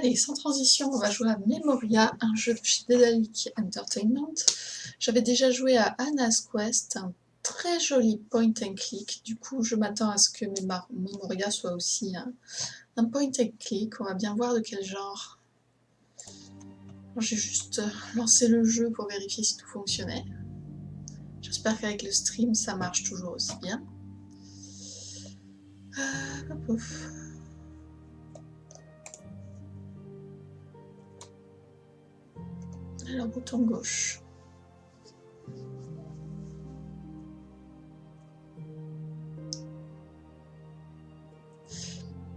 Allez, sans transition, on va jouer à Memoria, un jeu de chez Daedalic Entertainment. J'avais déjà joué à Anna's Quest, un très joli point and click. Du coup, je m'attends à ce que Memoria soit aussi un point and click. On va bien voir de quel genre. J'ai juste lancé le jeu pour vérifier si tout fonctionnait. J'espère qu'avec le stream, ça marche toujours aussi bien. Alors, bouton gauche.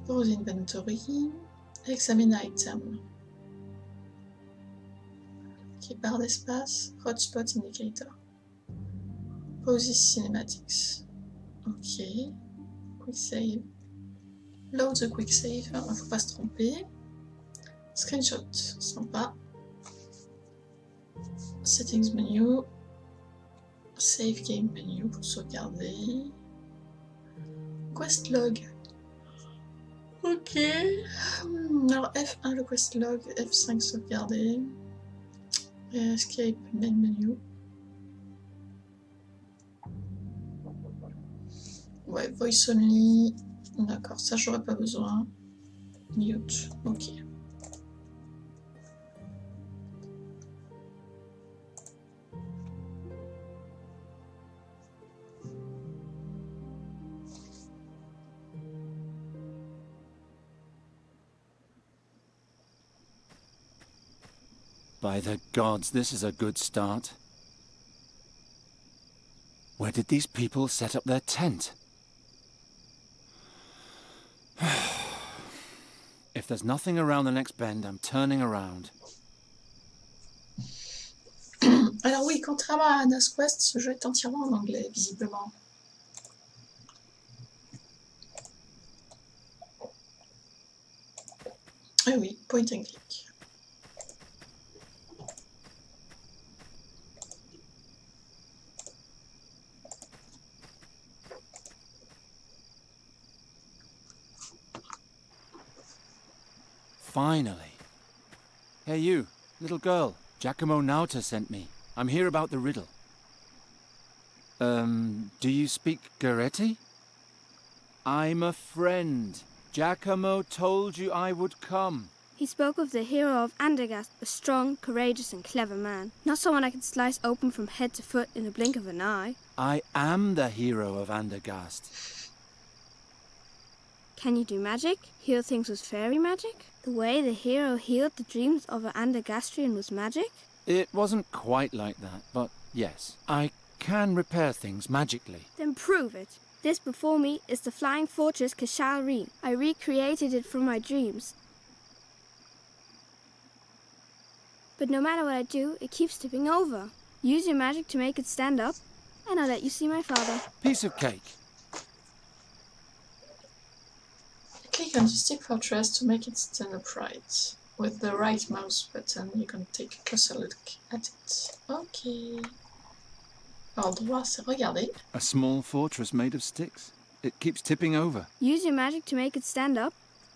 Pause inventory. Examine item. Ok, barre d'espace. Hotspot indicator. Pause cinematics. Ok. Quick save. Load the quick save. Il ne faut pas se tromper. Screenshot. Sympa. Settings menu. Save game menu pour sauvegarder. Quest log. Ok. Alors F1 le quest log, F5 sauvegarder. Escape main menu. Ouais, voice only. D'accord, ça j'aurais pas besoin. Mute. Ok. By the gods, this is a good start. Where did these people set up their tent? If there's nothing around the next bend, I'm turning around. Alors oui, contrairement à Anna's Quest, ce jeu est entièrement en anglais, visiblement. Ah oui, point and click. Finally. Hey you, little girl. Giacomo Nauta sent me. I'm here about the riddle. Do you speak Goretti? I'm a friend. Giacomo told you I would come. He spoke of the hero of Andergast, a strong, courageous and clever man. Not someone I could slice open from head to foot in a blink of an eye. I am the hero of Andergast. Can you do magic? Heal things with fairy magic? The way the hero healed the dreams of an Andergastrian was magic? It wasn't quite like that, but yes. I can repair things magically. Then prove it. This before me is the flying fortress Kashalreen. I recreated it from my dreams. But no matter what I do, it keeps tipping over. Use your magic to make it stand up, and I'll let you see my father. Piece of cake. Click on the stick fortress to make it stand upright. With the right mouse button, you can take a closer look at it. Ok. Alors, droit, c'est regarder. A small fortress made of sticks. It keeps tipping over. Use your magic to make it stand up,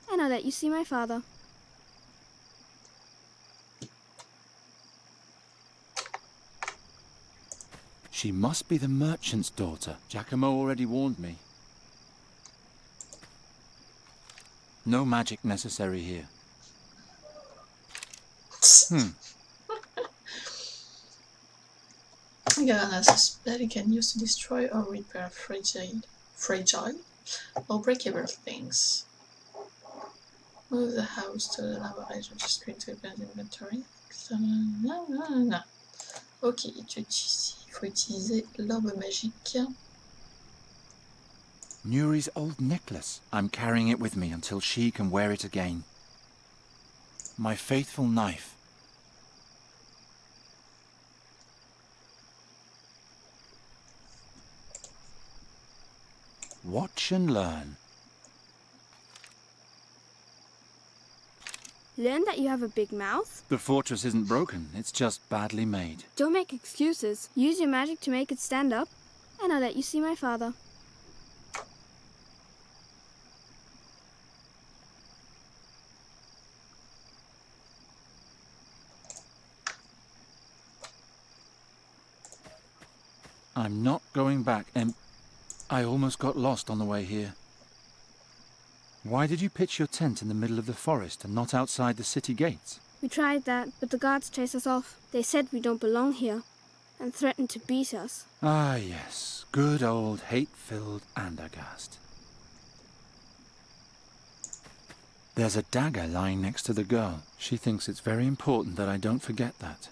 and I'll let you see my father. She must be the merchant's daughter. Giacomo already warned me. No magic necessary here. Geron has a spell it can use to destroy or repair fragile or breakable things. Move the house to the lower edge of the screen to open the inventory. Ok, il faut utiliser l'orbe magique. Nuri's old necklace. I'm carrying it with me until she can wear it again. My faithful knife. Watch and learn. Learn that you have a big mouth? The fortress isn't broken, it's just badly made. Don't make excuses. Use your magic to make it stand up, and I'll let you see my father. I'm not going back, and I almost got lost on the way here. Why did you pitch your tent in the middle of the forest and not outside the city gates? We tried that, but the guards chased us off. They said we don't belong here, and threatened to beat us. Ah, yes. Good old hate-filled Andagast. There's a dagger lying next to the girl. She thinks it's very important that I don't forget that.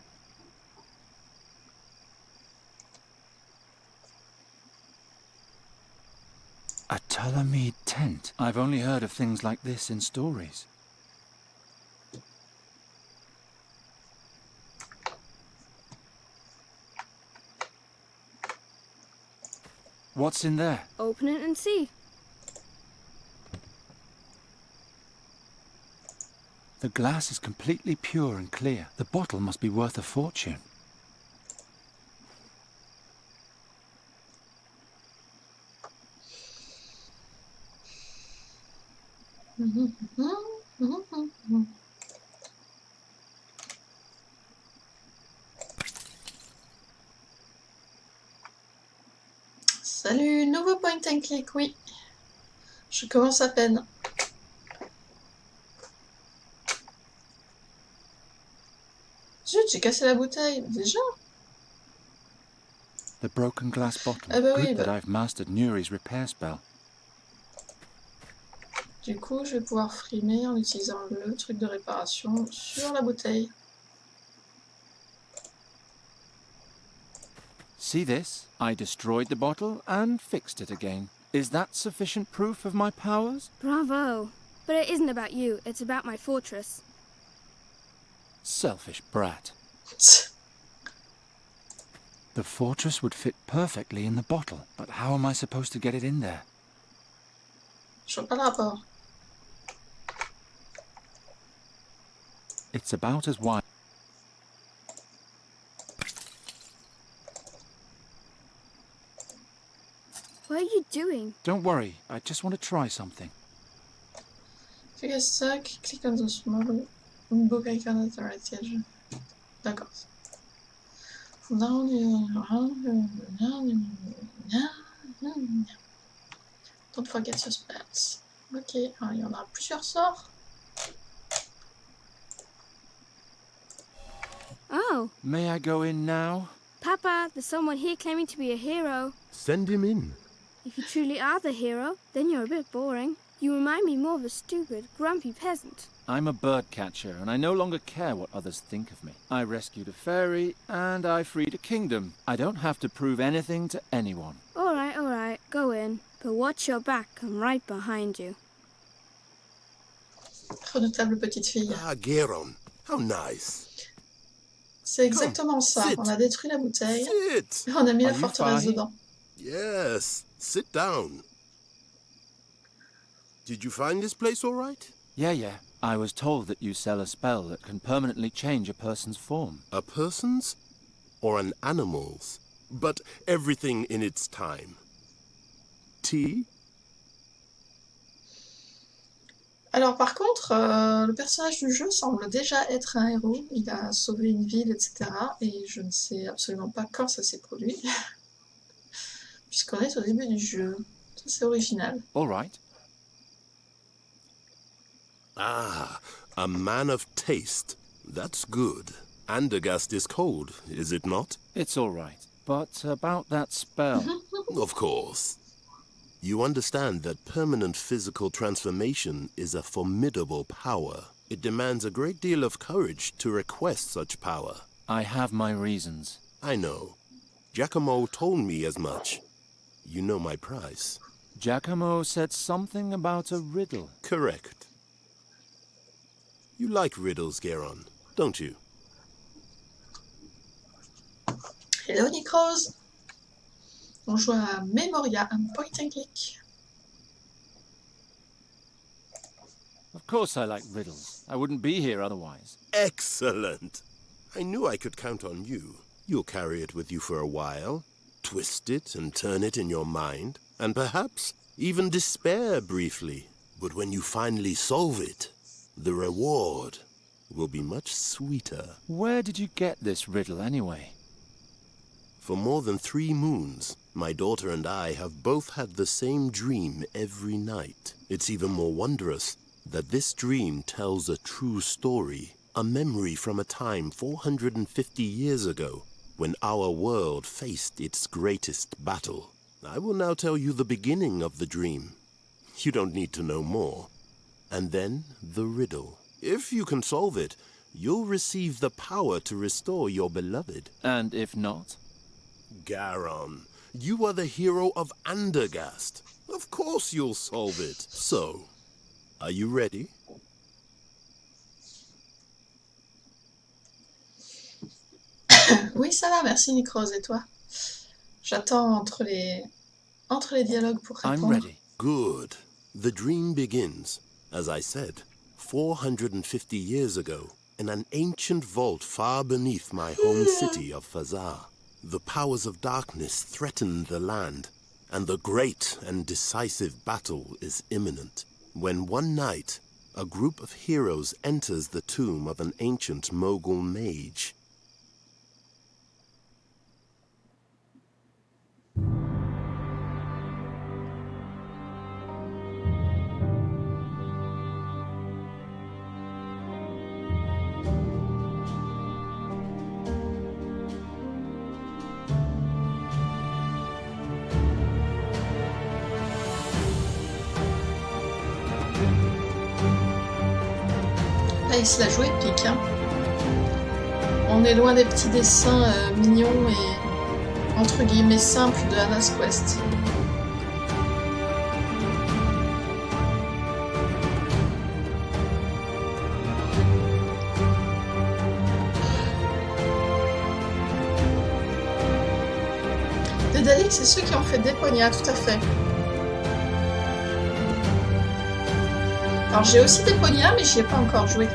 A Tulamid tent. I've only heard of things like this in stories. What's in there? Open it and see. The glass is completely pure and clear. The bottle must be worth a fortune. Salut, nouveau point and click, oui. Je commence à peine. Zut, j'ai cassé la bouteille, déjà? The broken glass bottle. Ah bah oui, Good that bah. I've mastered Nuri's repair spell. Du coup, je vais pouvoir frimer en utilisant le truc de réparation sur la bouteille. See this? I destroyed the bottle and fixed it again. Is that sufficient proof of my powers? Bravo. But it isn't about you, it's about my fortress. Selfish brat. The fortress would fit perfectly in the bottle, but how am I supposed to get it in there? Je vois pas le rapport. It's about as wide. What are you doing? Don't worry, I just want to try something. Fais ça, click on the small book icon at the right edge. D'accord. Don't forget your spells. Ok, alors, il y en a plusieurs sorts. Oh, May I go in now? Papa, there's someone here claiming to be a hero. Send him in. If you truly are the hero, then you're a bit boring. You remind me more of a stupid, grumpy peasant. I'm a bird catcher, and I no longer care what others think of me. I rescued a fairy, and I freed a kingdom. I don't have to prove anything to anyone. All right, go in. But watch your back, I'm right behind you. Redoutable petite fille. Ah, Geron. How nice. C'est exactement ça. sit. On a détruit la bouteille Sit. et on a mis Are la you forteresse fine? dedans. Yes. Sit down. Did you find this place all right? Yeah. I was told that you sell a spell that can permanently change a person's form. A person's or an animal's? But everything in its time. Tea? Alors par contre, le personnage du jeu semble déjà être un héros. Il a sauvé une ville, etc. Et je ne sais absolument pas quand ça s'est produit. Puisqu'on est au début du jeu. Ça c'est original. All right. Ah, a man of taste. That's good. Andagast is cold, is it not? It's all right. But about that spell... Of course. You understand that permanent physical transformation is a formidable power. It demands a great deal of courage to request such power. I have my reasons. I know. Giacomo told me as much. You know my price. Giacomo said something about a riddle. Correct. You like riddles, Geron, don't you? Hello Necrose. On joue à Memoria, un point and click. Of course I like riddles. I wouldn't be here otherwise. Excellent! I knew I could count on you. You'll carry it with you for a while, twist it and turn it in your mind, and perhaps even despair briefly. But when you finally solve it, the reward will be much sweeter. Where did you get this riddle anyway? For more than 3 moons, my daughter and I have both had the same dream every night. It's even more wondrous that this dream tells a true story, a memory from a time 450 years ago, when our world faced its greatest battle. I will now tell you the beginning of the dream. You don't need to know more. And then the riddle. If you can solve it, you'll receive the power to restore your beloved. And if not? Geron, you are the hero of Andergast. Of course you'll solve it. So, are you ready? Oui, ça va, merci Necrose, et toi? J'attends entre les dialogues pour I'm répondre. ready. Good. The dream begins, as I said, 450 years ago, in an ancient vault far beneath my home city of Fazar. The powers of darkness threaten the land, and the great and decisive battle is imminent. When one night, a group of heroes enters the tomb of an ancient Mogul mage. Là, il se la joue épique, hein. On est loin des petits dessins mignons et entre guillemets simples de Anna's Quest. Daedalic, c'est ceux qui ont fait Déponia, tout à fait. Alors j'ai aussi Déponia, mais j'y ai pas encore joué.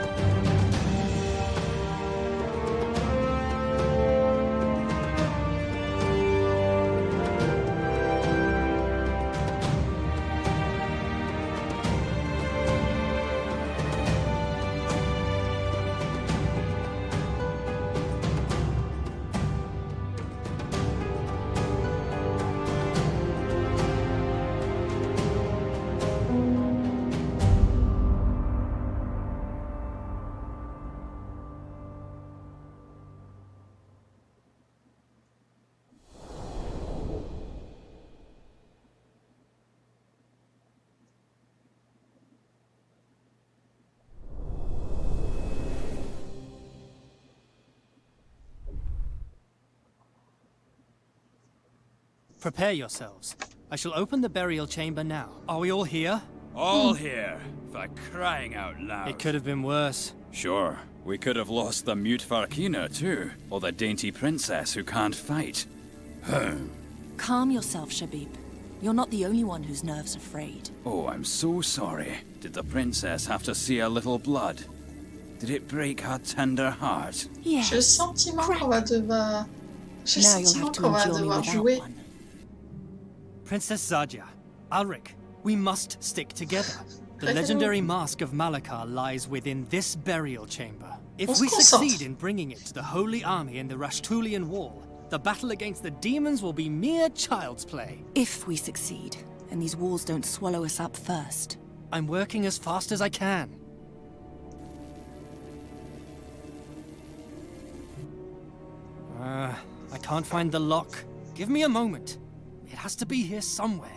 Prepare yourselves. I shall open the burial chamber now. Are we all here? All here, for crying out loud. It could have been worse. Sure, we could have lost the mute Farkina too, or the dainty princess who can't fight. Calm yourself, Shabib. You're not the only one whose nerves are frayed. Oh, I'm so sorry. Did the princess have to see a little blood? Did it break her tender heart? Yes. J'ai le sentiment qu'on va devoir... J'ai le Now you'll sentiment have to qu'on va endure me devoir without jouer. one. Princess Zadia, Alric, we must stick together. The Préférons- legendary mask of Malakar lies within this burial chamber. If On se we concentre. succeed in bringing it to the Holy Army in the Rashtulian Wall, the battle against the demons will be mere child's play. If we succeed, and these walls don't swallow us up first. I'm working as fast as I can. I can't find the lock. Give me a moment. It has to be here somewhere.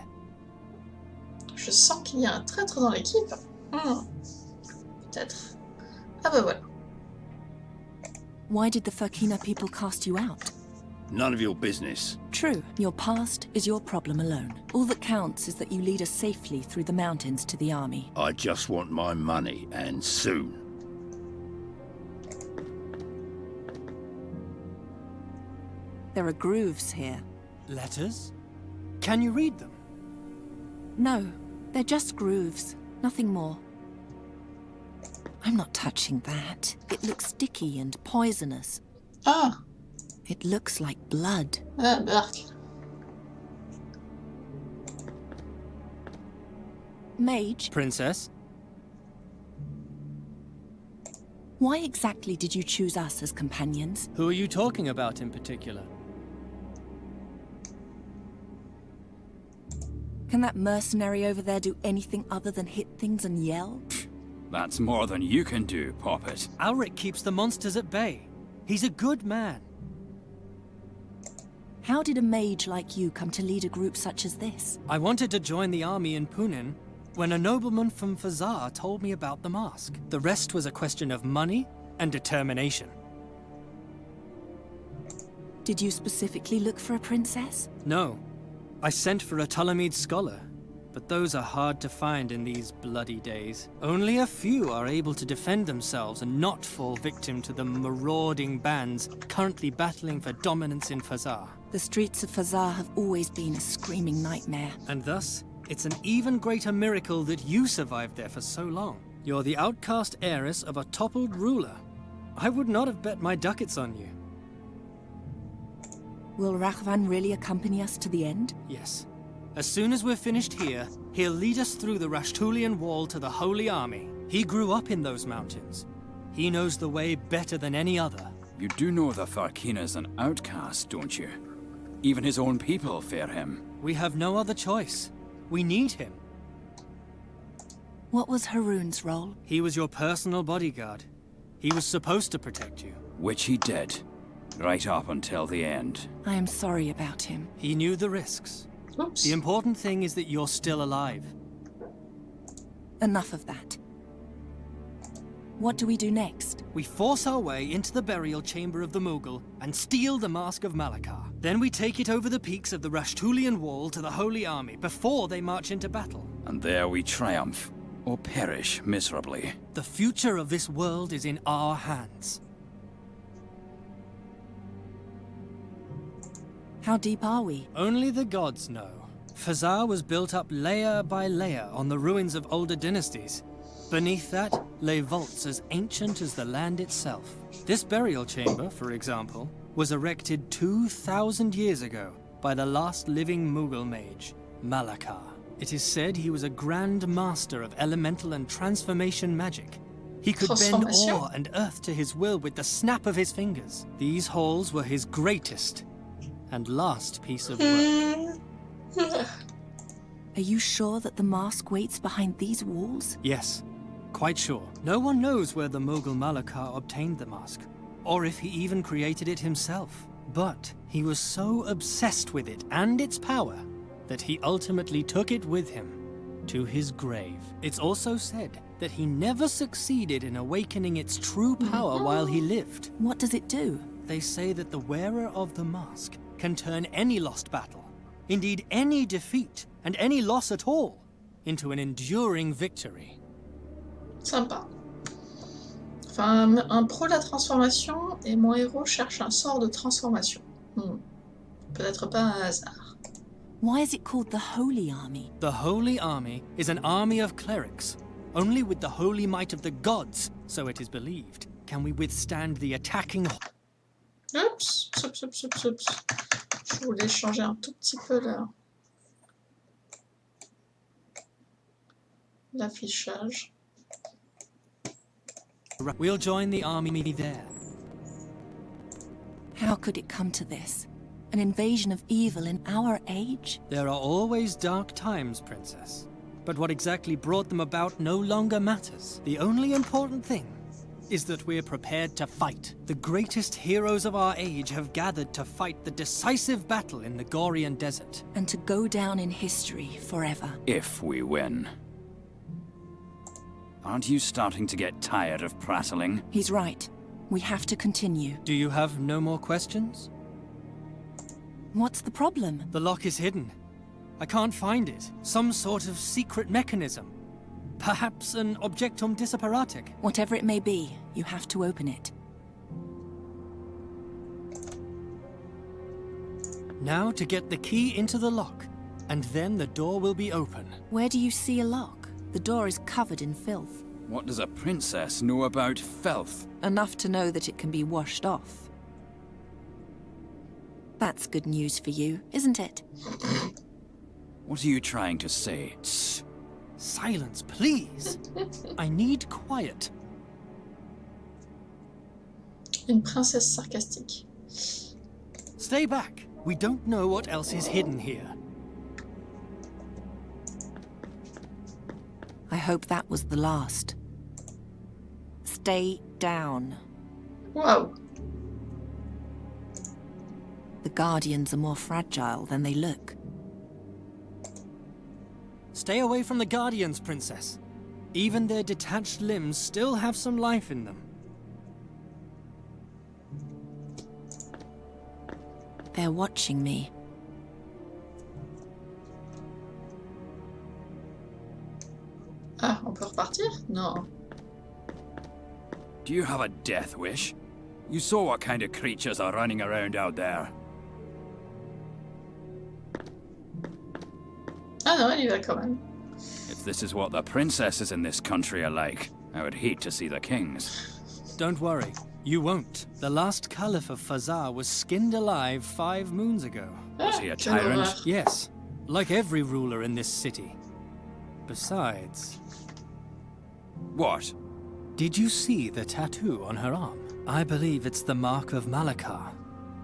Je sens qu'il y a un traître dans l'équipe. Peut-être. Ah bah voilà. Why did the Farkina people cast you out? None of your business. True, your past is your problem alone. All that counts is that you lead us safely through the mountains to the army. I just want my money, and soon. There are grooves here. Letters? Can you read them? No, they're just grooves, nothing more. I'm not touching that. It looks sticky and poisonous. Ah, It looks like blood. ah bah. Mage, Princess? why exactly did you choose us as companions? Who are you talking about in particular? Can that mercenary over there do anything other than hit things and yell? That's more than you can do, Poppet. Alric keeps the monsters at bay. He's a good man. How did a mage like you come to lead a group such as this? I wanted to join the army in Punin when a nobleman from Fazar told me about the mask. The rest was a question of money and determination. Did you specifically look for a princess? No. I sent for a Ptolemid scholar, but those are hard to find in these bloody days. Only a few are able to defend themselves and not fall victim to the marauding bands currently battling for dominance in Fazar. The streets of Fazar have always been a screaming nightmare. And thus, it's an even greater miracle that you survived there for so long. You're the outcast heiress of a toppled ruler. I would not have bet my ducats on you. Will Rachvan really accompany us to the end? Yes. As soon as we're finished here, he'll lead us through the Rashtulian Wall to the Holy Army. He grew up in those mountains. He knows the way better than any other. You do know the Farkina's an outcast, don't you? Even his own people fear him. We have no other choice. We need him. What was Haroon's role? He was your personal bodyguard. He was supposed to protect you. Which he did. Right up until the end. I am sorry about him. He knew the risks. Oops. The important thing is that you're still alive. Enough of that. What do we do next? We force our way into the burial chamber of the Mughal and steal the Mask of Malakar. Then we take it over the peaks of the Rashtulian Wall to the Holy Army before they march into battle. And there we triumph, or perish miserably. The future of this world is in our hands. How deep are we? Only the gods know. Fazar was built up layer by layer on the ruins of older dynasties. Beneath that lay vaults as ancient as the land itself. This burial chamber, for example, was erected 2,000 years ago by the last living Mughal mage, Malakar. It is said he was a grand master of elemental and transformation magic. He could bend Transformation? ore and earth to his will with the snap of his fingers. These halls were his greatest and last piece of work. Are you sure that the mask waits behind these walls? Yes, quite sure. No one knows where the Mughal Malakar obtained the mask, or if he even created it himself. But he was so obsessed with it and its power that he ultimately took it with him to his grave. It's also said that he never succeeded in awakening its true power while he lived. What does it do? They say that the wearer of the mask can turn any lost battle, indeed any defeat and any loss at all, into an enduring victory. Sympa. Enfin, un pro la transformation et mon héros cherche un sort de transformation. Peut-être pas un hasard. Why is it called the Holy Army? The Holy Army is an army of clerics. Only with the holy might of the gods, so it is believed, can we withstand the attacking... Oups, oups. Je voulais changer un tout petit peu l'affichage. We'll join the army there. How could it come to this? An invasion of evil in our age? There are always dark times, Princess. But what exactly brought them about no longer matters. The only important thing is that we're prepared to fight. The greatest heroes of our age have gathered to fight the decisive battle in the Gorian desert. And to go down in history forever. If we win. Aren't you starting to get tired of prattling? He's right. We have to continue. Do you have no more questions? What's the problem? The lock is hidden. I can't find it. Some sort of secret mechanism. Perhaps an objectum disapparatic. Whatever it may be, you have to open it. Now to get the key into the lock, and then the door will be open. Where do you see a lock? The door is covered in filth. What does a princess know about filth? Enough to know that it can be washed off. That's good news for you, isn't it? What are you trying to say? Shh. Silence, please. I need quiet. Une princesse sarcastique. Stay back. We don't know what else is hidden here. hope that was the last. Stay down. Waouh. The Guardians are more fragile than they look. Stay away from the Guardians, Princess. Even their detached limbs still have some life in them. They're watching me. Ah, on peut repartir? Non. Do you have a death wish? You saw what kind of creatures are running around out there. Ah non, elle y va quand même. If this is what the princesses in this country are like, I would hate to see the kings. Don't worry, you won't. The last Caliph of Fazar was skinned alive 5 moons ago. Was he a Quelle tyrant? horreur. Yes, like every ruler in this city. Besides, What? did you see the tattoo on her arm? I believe it's the mark of Malakar.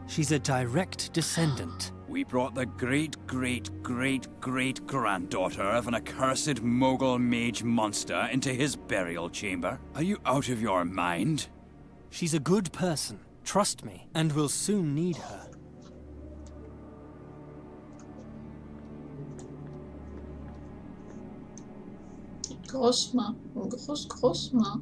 She's a direct descendant. We brought the great-great-great-great-granddaughter of an accursed Mogul mage monster into his burial chamber. Are you out of your mind? She's a good person, trust me, and we'll soon need her. Grosse main. Une grosse main.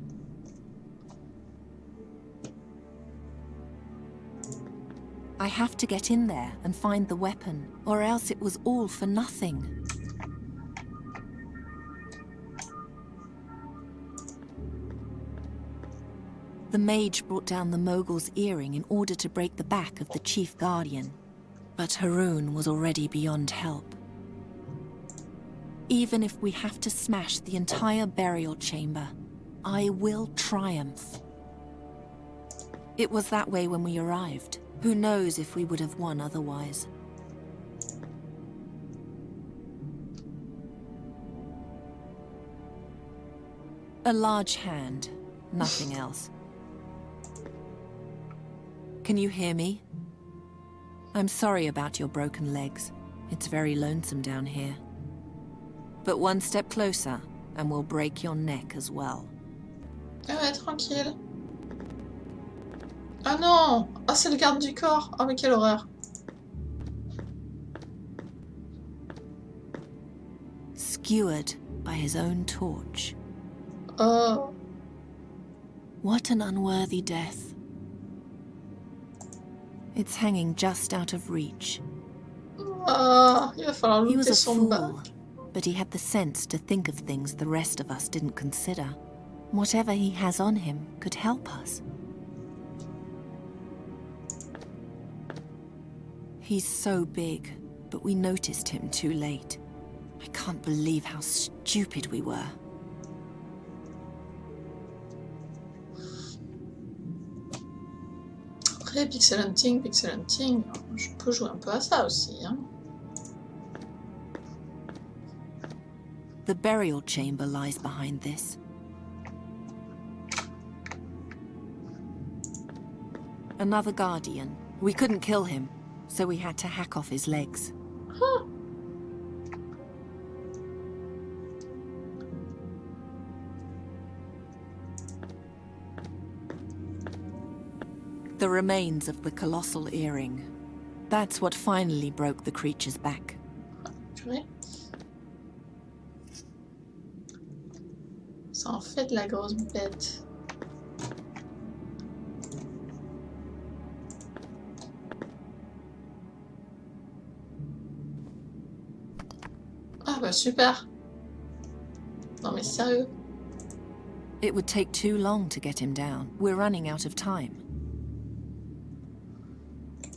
I have to get in there and find the weapon, or else it was all for nothing. The mage brought down the Mogul's earring in order to break the back of the chief guardian, but Haroun was already beyond help. Even if we have to smash the entire burial chamber, I will triumph. It was that way when we arrived. Who knows if we would have won otherwise? A large hand, nothing else. Can you hear me? I'm sorry about your broken legs. It's very lonesome down here. But one step closer, and we'll break your neck as well. Ah ouais, tranquille. Ah non! Ah, c'est le garde du corps! Ah, mais quelle horreur! Skewered by his own torch. Oh. What an unworthy death. It's hanging just out of reach. Ah, il va falloir He was looter a son fool, bac. but he had the sense to think of things the rest of us didn't consider. Whatever he has on him could help us. He's so big, but we noticed him too late. I can't believe how stupid we were. Après, pixel hunting, je peux jouer un peu à ça aussi, hein. The burial chamber lies behind this. Another guardian. We couldn't kill him, so we had to hack off his legs. Huh. The remains of the colossal earring. That's what finally broke the creature's back. Purée. Ça en fait de la grosse bête. Ah bah super. Non mais sérieux. It would take too long to get him down. We're running out of time.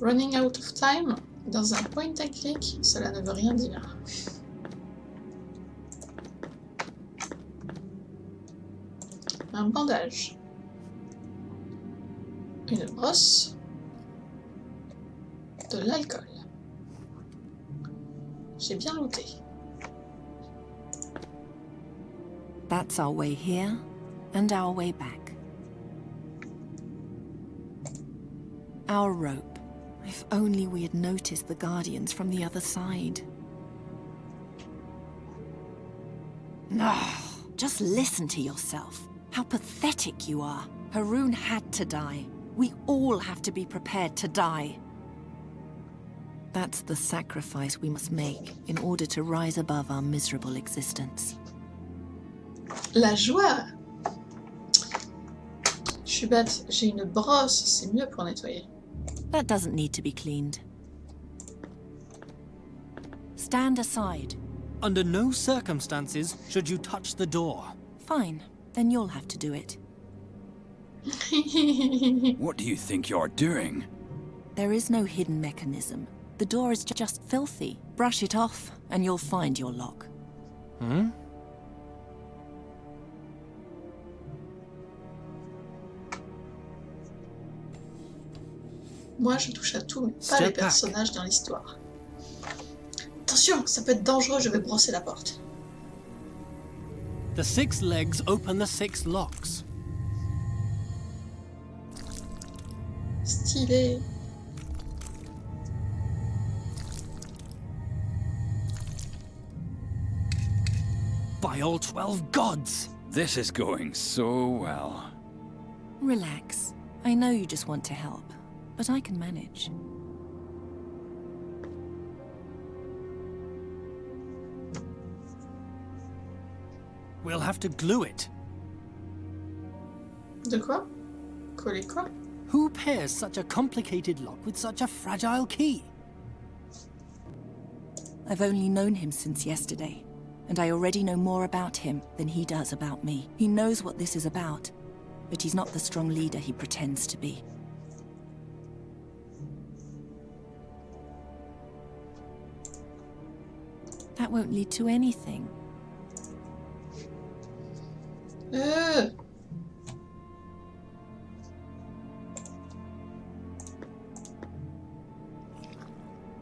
Running out of time, dans un point and click, cela ne veut rien dire. Un bandage. Une brosse. De l'alcool. J'ai bien looté. That's our way here, and our way back. Our rope. If only we had noticed the Guardians from the other side. Ah, Just listen to yourself. How pathetic you are. Haroon had to die. We all have to be prepared to die. That's the sacrifice we must make in order to rise above our miserable existence. La joie. Je suis bête, j'ai une brosse, c'est mieux pour nettoyer. That doesn't need to be cleaned. Stand aside. Under no circumstances should you touch the door. Fine, then you'll have to do it. What do you think you're doing? There is no hidden mechanism. The door is just filthy. Brush it off, and you'll find your lock. Hmm? Moi, je touche à tout, mais pas Step les back. personnages dans l'histoire. Attention, ça peut être dangereux, je vais brosser la porte. The 6 legs open the 6 locks. Stylé. By all 12 gods! This is going so well. Relax. I know you just want to help, but I can manage. We'll have to glue it. De quoi? Coller quoi? Who pairs such a complicated lock with such a fragile key? I've only known him since yesterday, and I already know more about him than he does about me. He knows what this is about, but he's not the strong leader he pretends to be. That won't lead to anything.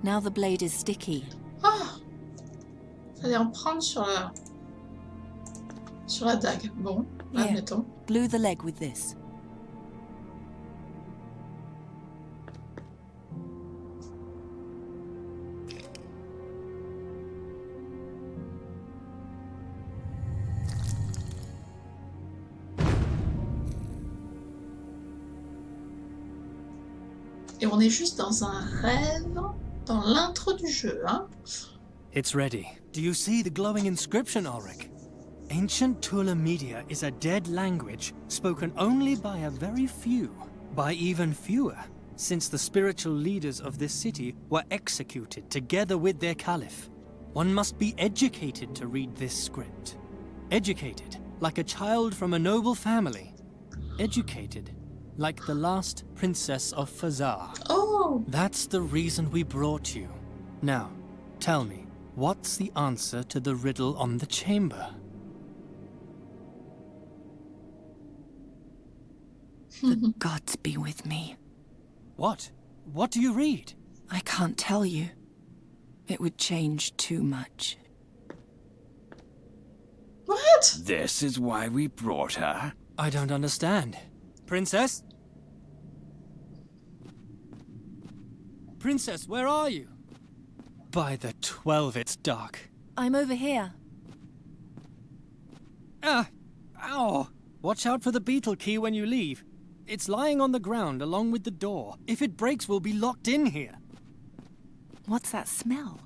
Now the blade is sticky. Ah! Fallait en prendre sur la dague. Bon, Here, admettons. glue the leg with this. Et on est juste dans un rêve, dans l'intro du jeu, hein. It's ready. Do you see the glowing inscription, Ulrich? Ancient Tula Media is a dead language spoken only by a very few, by even fewer, since the spiritual leaders of this city were executed together with their caliph. One must be educated to read this script. Educated, like a child from a noble family. Educated, like the last princess of Fazar. Oh! That's the reason we brought you. Now, tell me, what's the answer to the riddle on the chamber? The gods be with me. What? What do you read? I can't tell you. It would change too much. What? This is why we brought her? I don't understand. Princess? Princess, where are you? By the 12, it's dark. I'm over here. Ah! Ow! Watch out for the beetle key when you leave. It's lying on the ground along with the door. If it breaks, we'll be locked in here. What's that smell?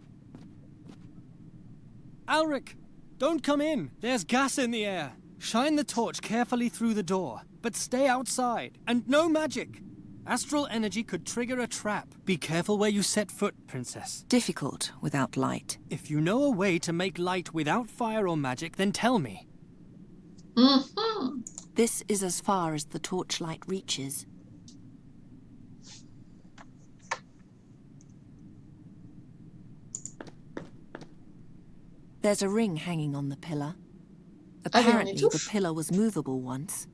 Ulrich, don't come in. There's gas in the air. Shine the torch carefully through the door, but stay outside. And no magic. Astral energy could trigger a trap. Be careful where you set foot, Princess. Difficult without light. If you know a way to make light without fire or magic, then tell me. Mm-hmm. This is as far as the torchlight reaches. There's a ring hanging on the pillar. Apparently, the pillar was movable once.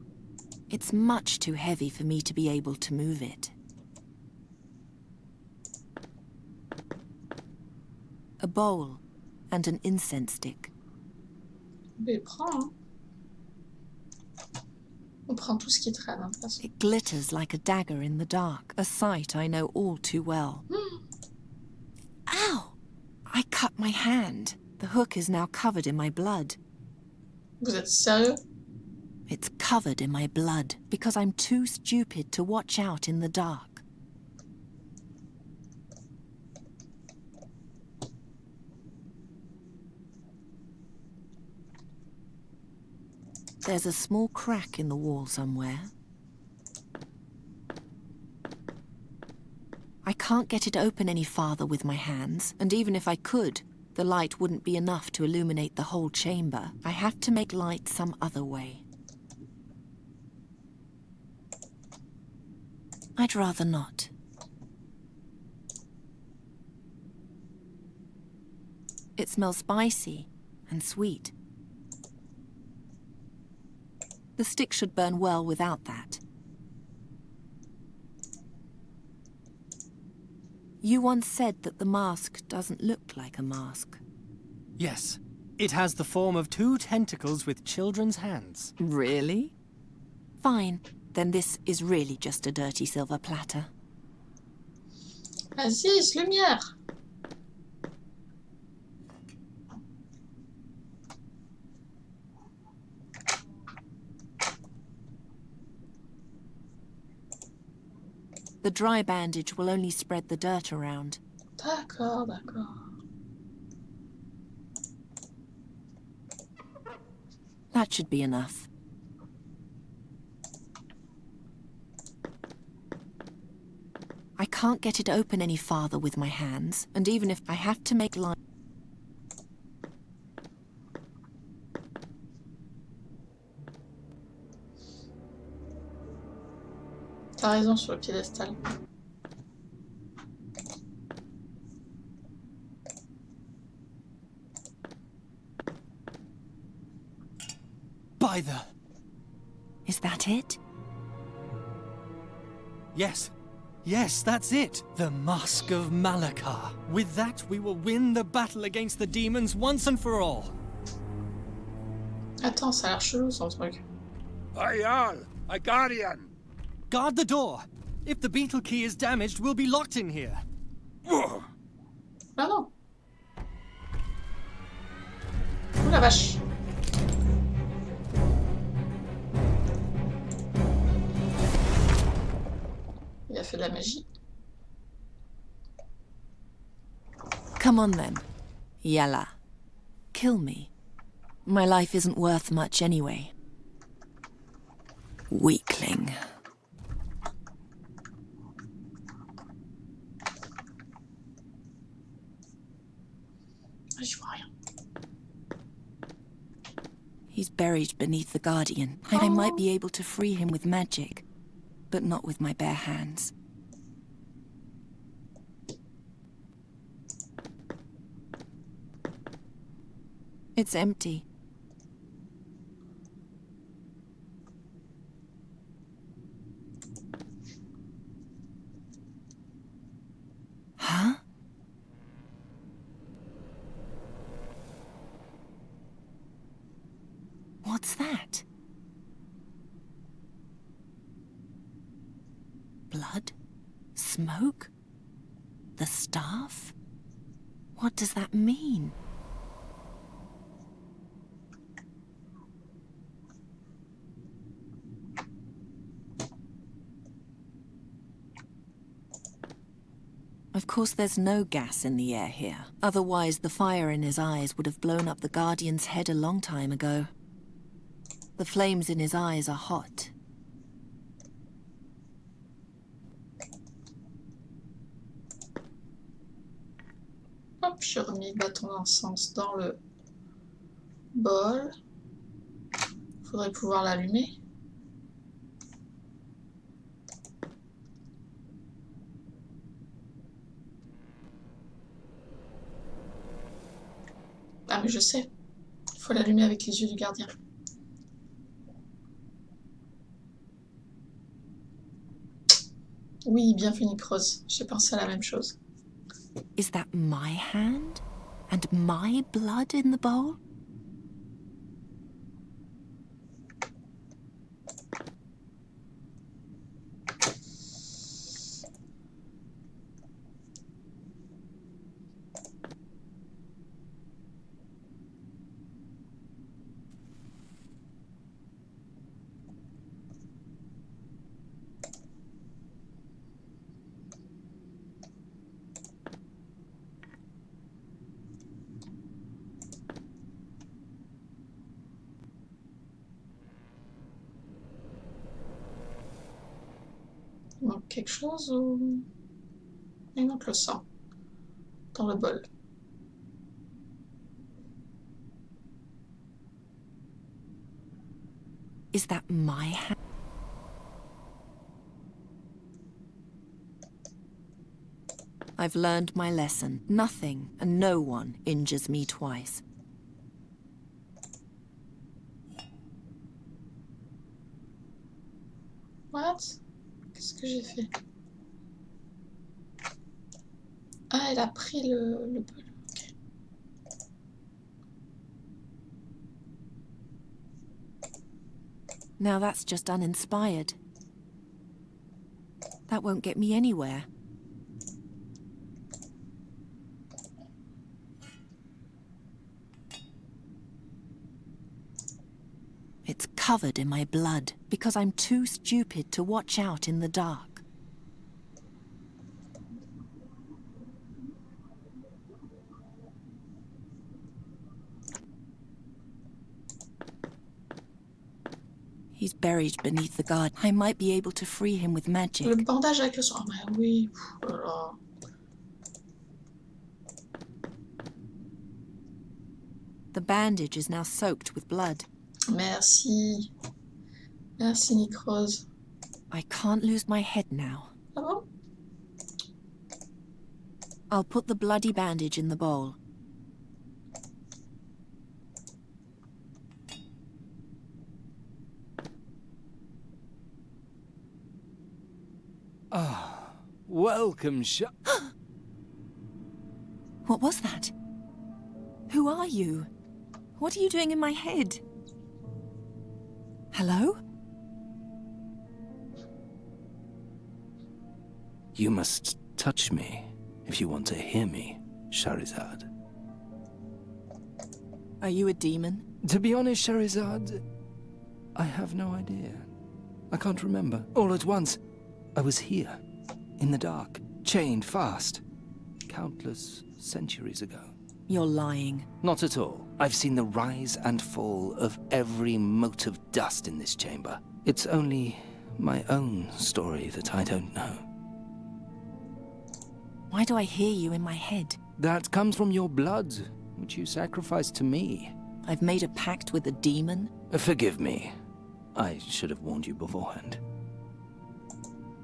It's much too heavy for me to be able to move it. A bowl and an incense stick. Mais prends. On prend tout ce qui traîne, de toute façon. It glitters like a dagger in the dark, a sight I know all too well. Ow! I cut my hand. The hook is now covered in my blood. Vous êtes sérieux? It's covered in my blood because I'm too stupid to watch out in the dark. There's a small crack in the wall somewhere. I can't get it open any farther with my hands, and even if I could, the light wouldn't be enough to illuminate the whole chamber. I have to make light some other way. I'd rather not. It smells spicy and sweet. The stick should burn well without that. You once said that the mask doesn't look like a mask. Yes, it has the form of 2 tentacles with children's hands. Really? Fine, then this is really just a dirty silver platter. Aziz, lumière! The dry bandage will only spread the dirt around. D'accord, d'accord. That should be enough. I can't get it open any farther with my hands, and even if I have to make light... T'as raison sur le piédestal. By the... Is that it? Yes. Yes, that's it. The Mask of Malakar. With that, we will win the battle against the demons once and for all. Attends, ça a l'air chelou son truc. Ayal, a guardian. Guard the door. If the beetle key is damaged, we'll be locked in here. Ugh. Ah non. Ouh la vache. Il a fait de la magie. Come on then. Yalla. Kill me. My life isn't worth much anyway. Weakling. Je vois rien. He's buried beneath the Guardian. I might be able to free him with magic, but not with my bare hands. It's empty. Huh? What's that? Blood? Smoke? The staff? What does that mean? Of course, there's no gas in the air here. Otherwise, the fire in his eyes would have blown up the Guardian's head a long time ago. The flames in his eyes are hot. Hop, j'ai remis le bâton d'encens dans le bol. Faudrait pouvoir l'allumer. Ah mais je sais, il faut l'allumer avec les yeux du gardien. Oui, bien vu Nick Rose, j'ai pensé à la même chose. Is that my hand? And my blood in the bowl? manque quelque chose ou... Il manque le sang dans le bol. Is that my hand? I've learned my lesson. Nothing and no one injures me twice. What? Qu'est-ce que j'ai fait? Ah, elle a pris le bol. Ok. Now that's just uninspired. That won't get me anywhere. It's covered in my blood because I'm too stupid to watch out in the dark. He's buried beneath the garden. I might be able to free him with magic. Le bandage avec le sang. Oh, mais oui. Oh là là. The bandage is now soaked with blood. Merci. Merci, Nicrose. I can't lose my head now. Ah bon? I'll put the bloody bandage in the bowl. Ah, welcome, What was that? Who are you? What are you doing in my head? Hello? You must touch me if you want to hear me, Charizard. Are you a demon? To be honest, Charizard, I have no idea. I can't remember. All at once, I was here, in the dark, chained fast, countless centuries ago. You're lying. Not at all. I've seen the rise and fall of every mote of dust in this chamber. It's only my own story that I don't know. Why do I hear you in my head? That comes from your blood, which you sacrificed to me. I've made a pact with a demon? Forgive me. I should have warned you beforehand.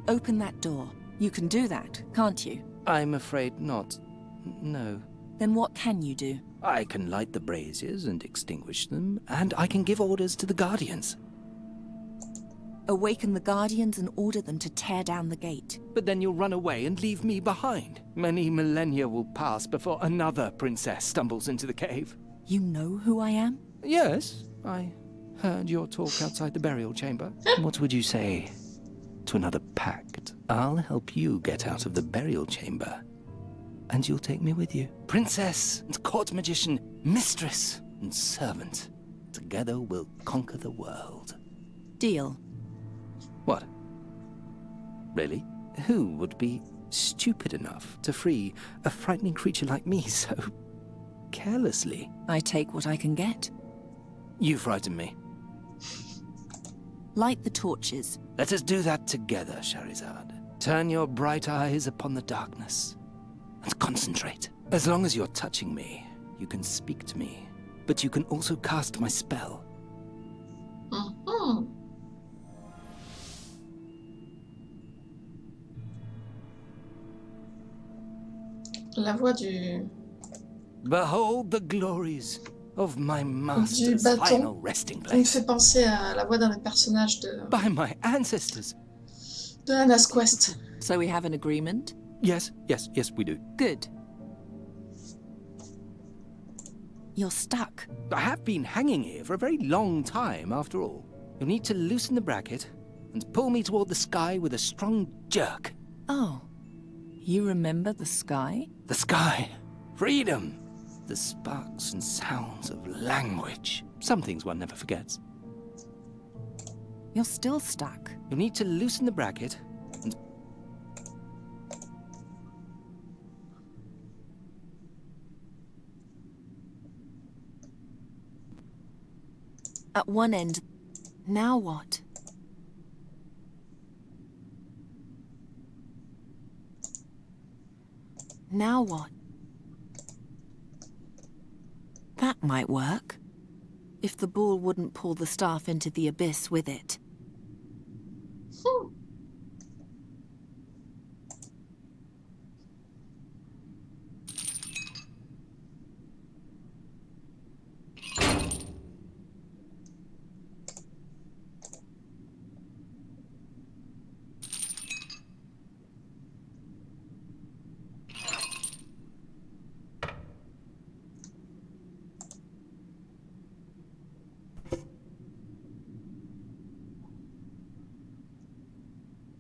Open that door. You can do that, can't you? I'm afraid not. No. Then what can you do? I can light the braziers and extinguish them, and I can give orders to the Guardians. Awaken the Guardians and order them to tear down the gate. But then you'll run away and leave me behind. Many millennia will pass before another princess stumbles into the cave. You know who I am? Yes, I heard your talk outside the burial chamber. What would you say to another pact? I'll help you get out of the burial chamber, and you'll take me with you. Princess and court magician, mistress and servant. Together we'll conquer the world. Deal. What? Really? Who would be stupid enough to free a frightening creature like me so carelessly? I take what I can get. You frighten me. Light the torches. Let us do that together, Charizard. Turn your bright eyes upon the darkness and concentrate. As long as you're touching me, you can speak to me, but you can also cast my spell. Mhm. La voix du Behold the glories of my master's bâton final resting me place. fait penser à la voix d'un des personnages By my ancestors. de Anna's Quest. So we have an agreement? Yes, we do. Good. You're stuck. I have been hanging here for a very long time, after all. You'll need to loosen the bracket and pull me toward the sky with a strong jerk. Oh. You remember the sky? The sky. Freedom. The sparks and sounds of language. Some things one never forgets. You're still stuck. You'll need to loosen the bracket and... At one end. Now what? Now what? That might work. If the ball wouldn't pull the staff into the abyss with it.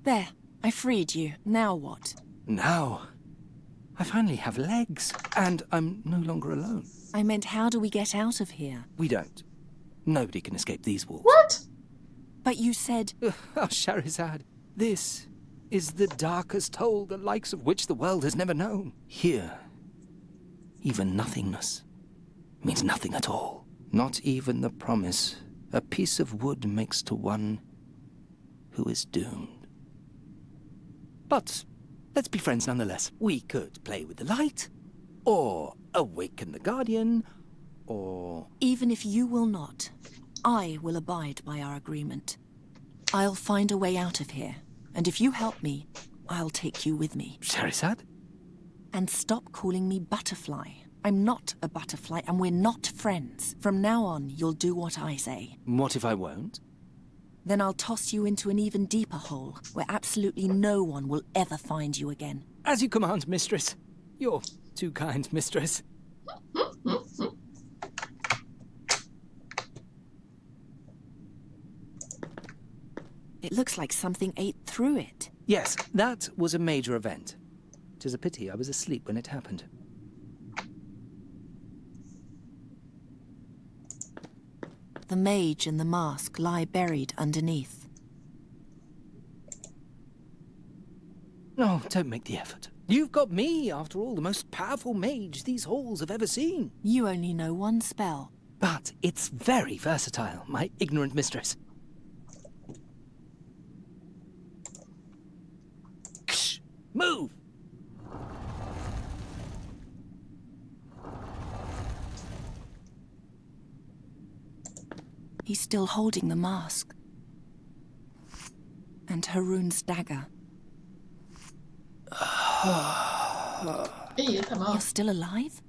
There, I freed you. Now what? Now, I finally have legs, and I'm no longer alone. I meant, how do we get out of here? We don't. Nobody can escape these walls. What? But you said... Oh, Shahrazad, this is the darkest hole, the likes of which the world has never known. Here, even nothingness means nothing at all. Not even the promise a piece of wood makes to one who is doomed. But let's be friends nonetheless. We could play with the light, or awaken the Guardian, or... Even if you will not, I will abide by our agreement. I'll find a way out of here, and if you help me, I'll take you with me. Shahrazad? And stop calling me Butterfly. I'm not a butterfly, and we're not friends. From now on, you'll do what I say. What if I won't? Then I'll toss you into an even deeper hole, where absolutely no one will ever find you again. As you command, mistress. You're too kind, mistress. It looks like something ate through it. Yes, that was a major event. 'Tis a pity I was asleep when it happened. The mage and the mask lie buried underneath. No, don't make the effort. You've got me, after all, the most powerful mage these halls have ever seen. You only know one spell. But it's very versatile, my ignorant mistress. Ksh! Move! He's still holding the mask. And Haroun's dagger. Et il est pas mort. You're still alive?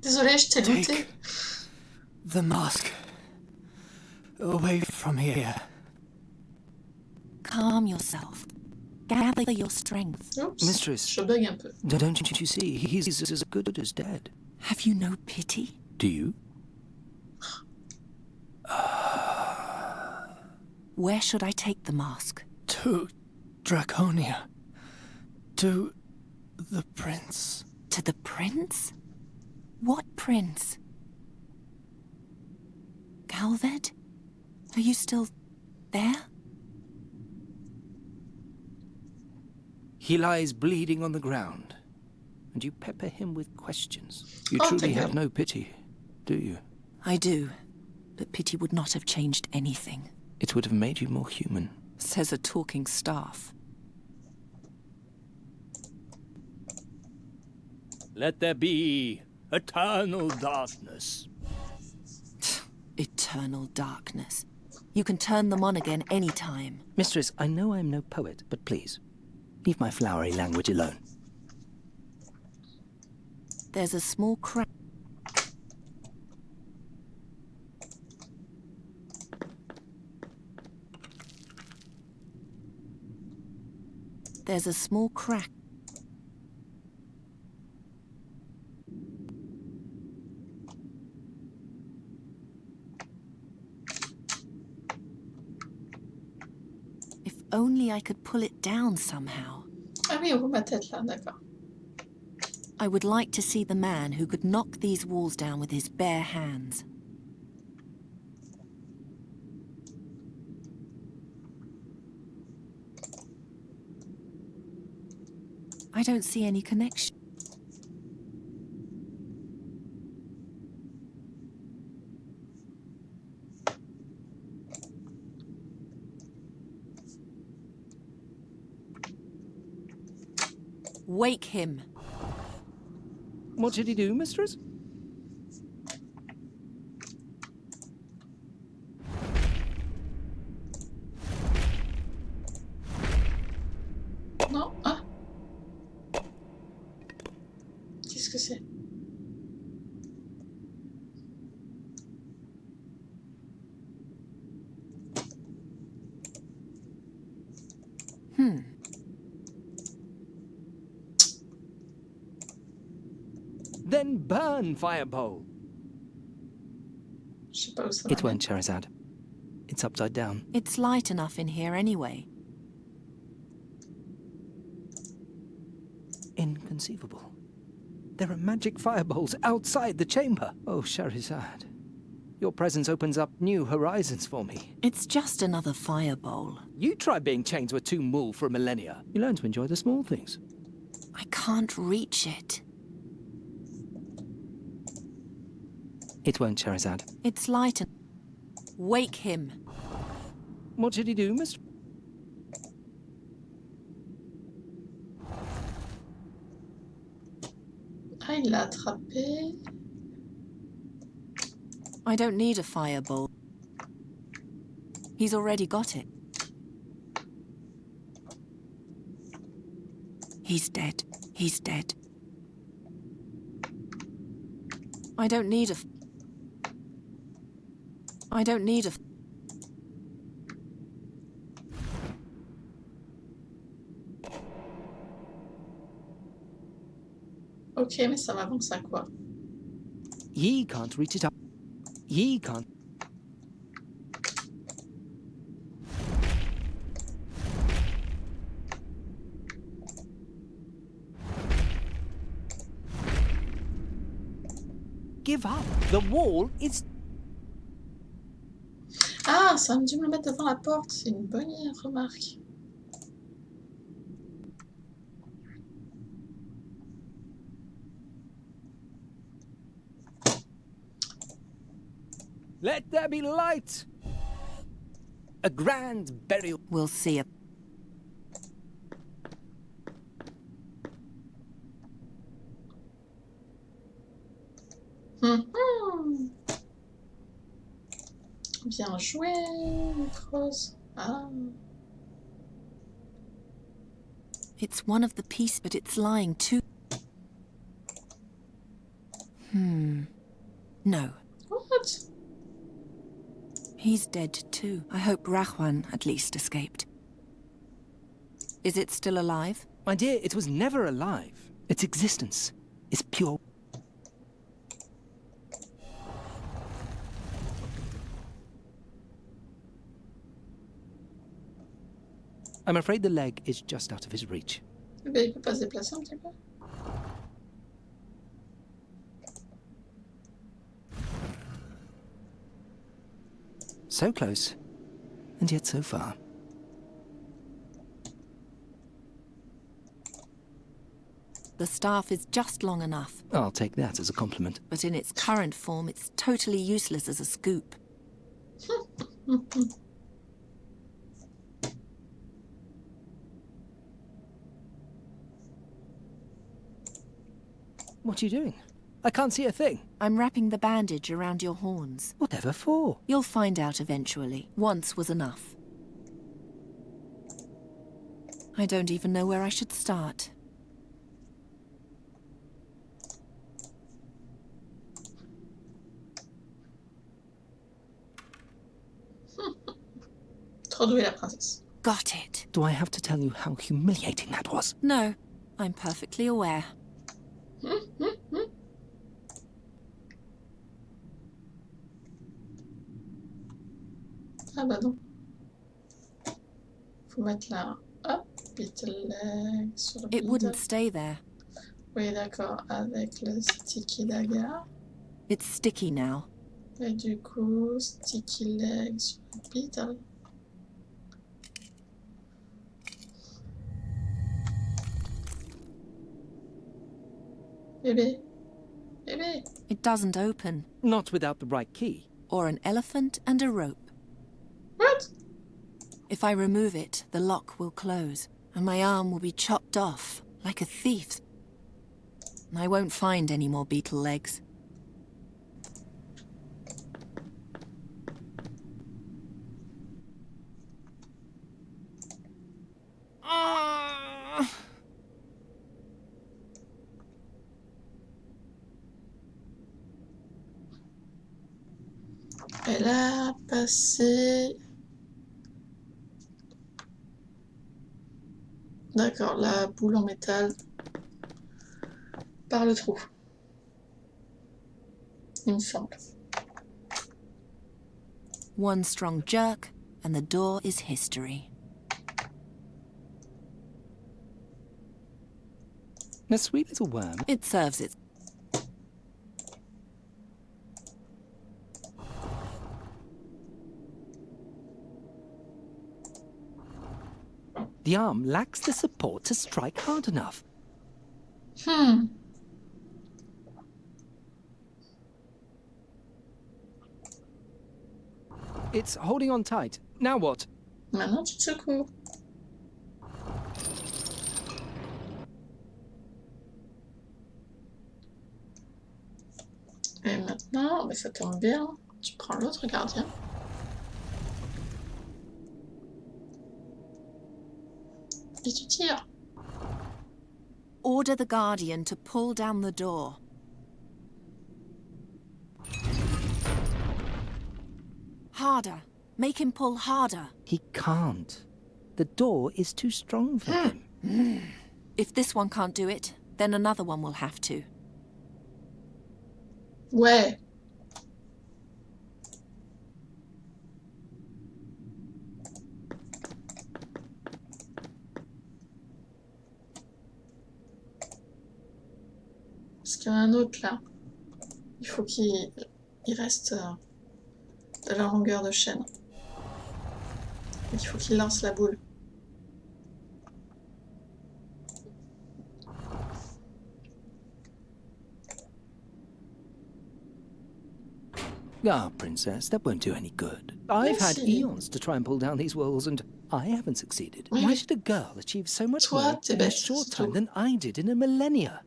Désolée, je t'ai looté. Take the mask away from here. Calm yourself. Gather your strength. Oups, Mistress. je bug un peu. Don't you see? He's as good as dead. Have you no pity? Do you? Where should I take the mask? To Draconia. To the prince. To the prince? What prince? Galved? Are you still there? He lies bleeding on the ground, and you pepper him with questions. You Oh, truly thank have you. no pity, do you? I do, but pity would not have changed anything. It would have made you more human. Says a talking staff. Let there be eternal darkness. Eternal darkness. You can turn them on again any time. Mistress, I know I'm no poet, but please, leave my flowery language alone. There's a small crack. There's a small crack. If only I could pull it down somehow. Ah oui, on voit ma tête là, d'accord. I would like to see the man who could knock these walls down with his bare hands. I don't see any connection. Wake him. What should he do, mistress? Non, ah. Qu'est-ce que c'est? Then burn, Firebowl. Je sais pas où ça It va. won't, Scheherazade. It's upside down. It's light enough in here anyway. Inconceivable. There are magic firebowls outside the chamber. Oh, Scheherazade. Your presence opens up new horizons for me. It's just another firebowl. You try being chained to a tomb wall for a millennia. You learn to enjoy the small things. I can't reach it. It won't, Scheherazade. It's light and... Wake him. What should he do, mistress? Ah, il l'a attrapé. I don't need a firebowl. He's already got it. He's dead. He's dead. I don't need a... I don't need a... Ok, mais ça m'avance à quoi? Ye can't reach it up. Ye can't. Give up. The wall is... Ah, ça me dit me le mettre devant la porte. C'est une bonne remarque. Let there be light. A grand burial. We'll see a... Bien joué, Rose. Ah. It's one of the pieces, but it's lying too... No. What? He's dead too. I hope Rahwan at least escaped. Is it still alive? My dear, it was never alive. Its existence is pure... I'm afraid the leg is just out of his reach. Eh ben, il peut pas se déplacer un petit peu? So close, and yet so far. The staff is just long enough, I'll take that as a compliment. but in its current form, it's totally useless as a scoop. What are you doing? I can't see a thing. I'm wrapping the bandage around your horns. Whatever for? You'll find out eventually. Once was enough. I don't even know where I should start. Trop douée la princesse. Got it. Do I have to tell you how humiliating that was? No, I'm perfectly aware. Ah bah non. Faut mettre là. Hop, little leg sur le It bide. wouldn't stay there. Oui, d'accord, avec le sticky dagger. It's sticky now. Et du coup, sticky leg sur le bide. Bébé. Bébé. It doesn't open. Not without the right key. Or an elephant and a rope. What? If I remove it, the lock will close, and my arm will be chopped off. like a thief's. I won't find any more beetle legs. Elle a passé... D'accord, la boule en métal par le trou. Il me semble. One strong jerk, and the door is history. A sweet little worm. It serves its... The arm lacks the support to strike hard enough. It's holding on tight. Now what? Maintenant, tu te secoues. Et maintenant, mais ça tombe bien, tu prends l'autre gardien. Et tu tires. Order the Guardian to pull down the door. Harder. Make him pull harder. He can't. The door is too strong for him. If this one can't do it, then another one will have to. Ouais. Parce qu'il y en a un autre là. Il faut qu'il reste de la longueur de chaîne. Il faut qu'il lance la boule. Ah, Princess, that won't do any good. I've had si. eons to try and pull down these walls, and I haven't succeeded. Oui, Why mais should a girl achieve so much toi, more t'es in a bête, short c'est time tout. than I did in a millennia?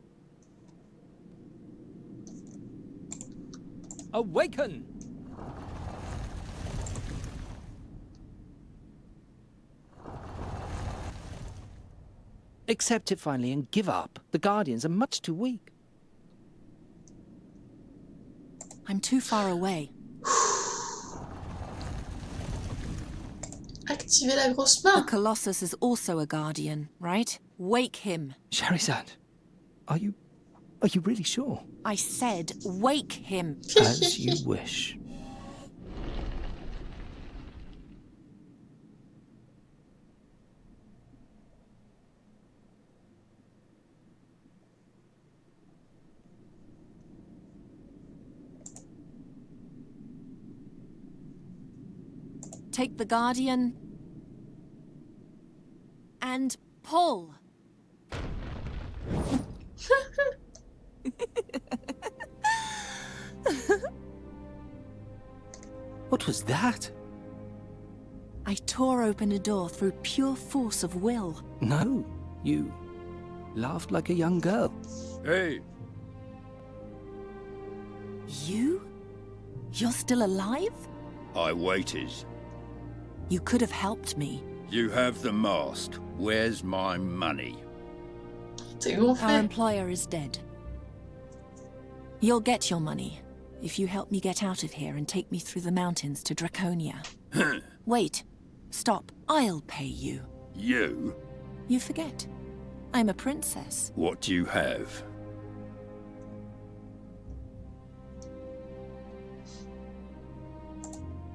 Awaken! Accept it finally and give up. The Guardians are much too weak. I'm too far away. Activez la grosse The main. Colossus is also a Guardian, right? Wake him. Charizard, are you really sure? I said wake him. As you wish. Take the Guardian and pull. What was that? I tore open a door through pure force of will. No, you laughed like a young girl. Hey, You? You're still alive? I waited. You could have helped me. You have the mask. Where's my money? T'es Our gonflé. employer is dead. You'll get your money if you help me get out of here and take me through the mountains to Draconia. Wait. Stop. I'll pay you. You? You forget. I'm a princess. What do you have?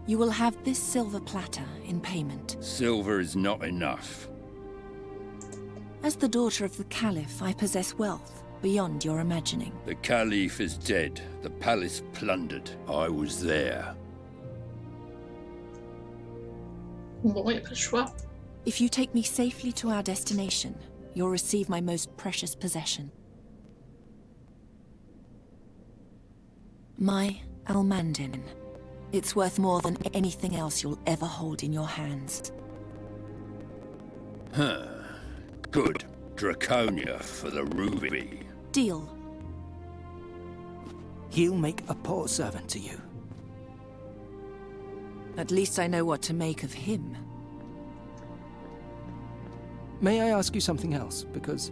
You will have this silver platter in payment. Silver is not enough. As the daughter of the Caliph, I possess wealth beyond your imagining. The Caliph is dead. The palace plundered. I was there. Bon, y a pas le choix. If you take me safely to our destination, you'll receive my most precious possession. My Almandin. It's worth more than anything else you'll ever hold in your hands. Huh. Good. Draconia for the ruby. Deal. He'll make a poor servant to you. At least I know what to make of him. May I ask you something else? Because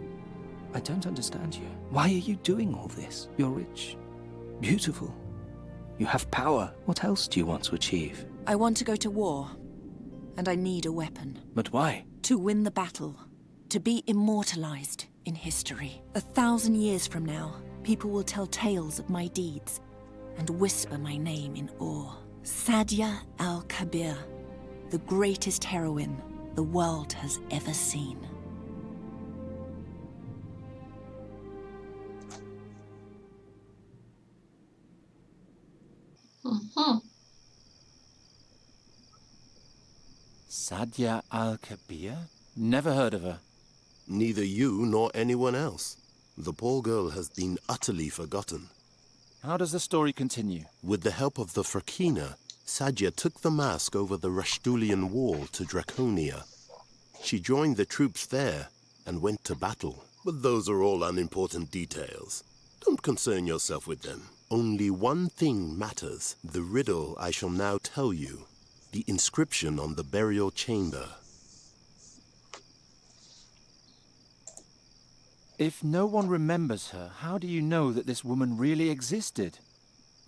I don't understand you. Why are you doing all this? You're rich, beautiful. You have power. What else do you want to achieve? I want to go to war, and I need a weapon. But why? To win the battle. To be immortalized in history. 1,000 years from now, people will tell tales of my deeds and whisper my name in awe. Sadia al-Kabir, the greatest heroine the world has ever seen. Sadia al-Kabir? Never heard of her. Neither you nor anyone else. The poor girl has been utterly forgotten. How does the story continue? With the help of the Frakina, Sadia took the mask over the Rashtulian wall to Draconia. She joined the troops there and went to battle. But those are all unimportant details. Don't concern yourself with them. Only one thing matters. The riddle I shall now tell you. The inscription on the burial chamber. If no one remembers her, how do you know that this woman really existed?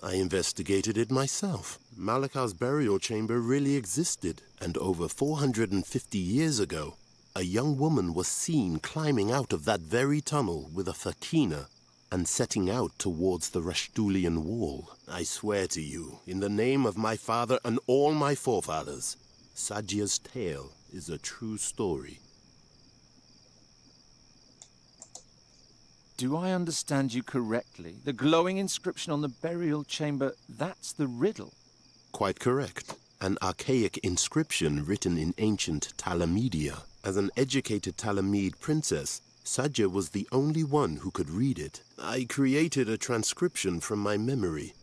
I investigated it myself. Malakar's burial chamber really existed, and over 450 years ago, a young woman was seen climbing out of that very tunnel with a fakina and setting out towards the Rashtulian wall. I swear to you, in the name of my father and all my forefathers, Sadia's tale is a true story. Do I understand you correctly? The glowing inscription on the burial chamber, that's the riddle? Quite correct. An archaic inscription written in ancient Talamedia. As an educated Talamede princess, Sadia was the only one who could read it. I created a transcription from my memory,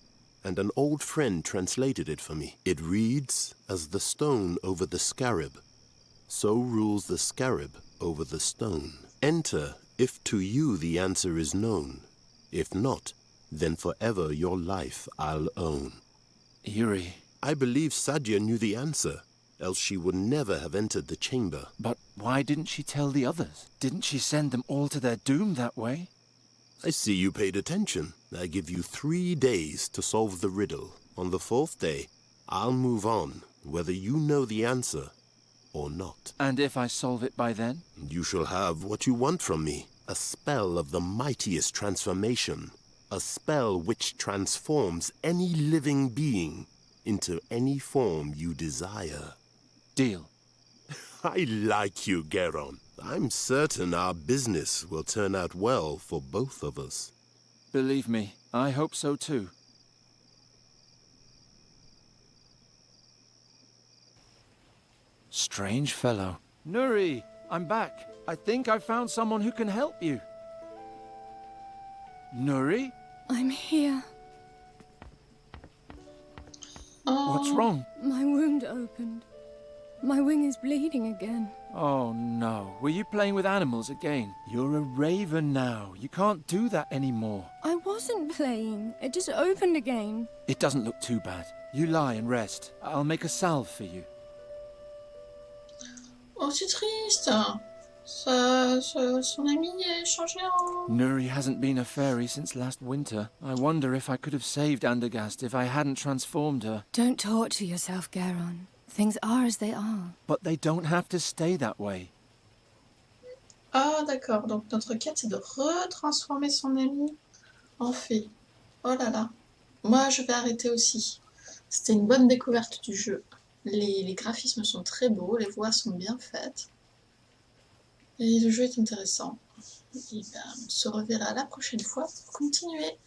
and an old friend translated it for me. It reads, as the stone over the scarab, so rules the scarab over the stone. Enter if to you the answer is known. If not, then forever your life I'll own. Eerie. I believe Sadia knew the answer, else she would never have entered the chamber. But why didn't she tell the others? Didn't she send them all to their doom that way? I see you paid attention. I give you 3 days to solve the riddle. On the 4th day, I'll move on, whether you know the answer or not. And if I solve it by then? You shall have what you want from me. A spell of the mightiest transformation. A spell which transforms any living being into any form you desire. Deal. I like you, Geron. I'm certain our business will turn out well for both of us. Believe me, I hope so too. Strange fellow. Nuri, I'm back. I think I found someone who can help you. Nuri? I'm here. What's wrong? My wound opened. My wing is bleeding again. Oh no, were you playing with animals again? You're a raven now. You can't do that anymore. I wasn't playing. It just opened again. It doesn't look too bad. You lie and rest. I'll make a salve for you. Oh, c'est triste. Son ami est changé en... Nuri hasn't been a fairy since last winter. I wonder if I could have saved Andergast if I hadn't transformed her. Don't torture yourself, Geron. Things are as they are. But they don't have to stay that way. Ah, d'accord. Donc notre quête, c'est de retransformer son ami en fée. Oh là là. Moi, je vais arrêter aussi. C'était une bonne découverte du jeu. Les graphismes sont très beaux, les voix sont bien faites. Et le jeu est intéressant. Et ben, on se reverra la prochaine fois pour continuer.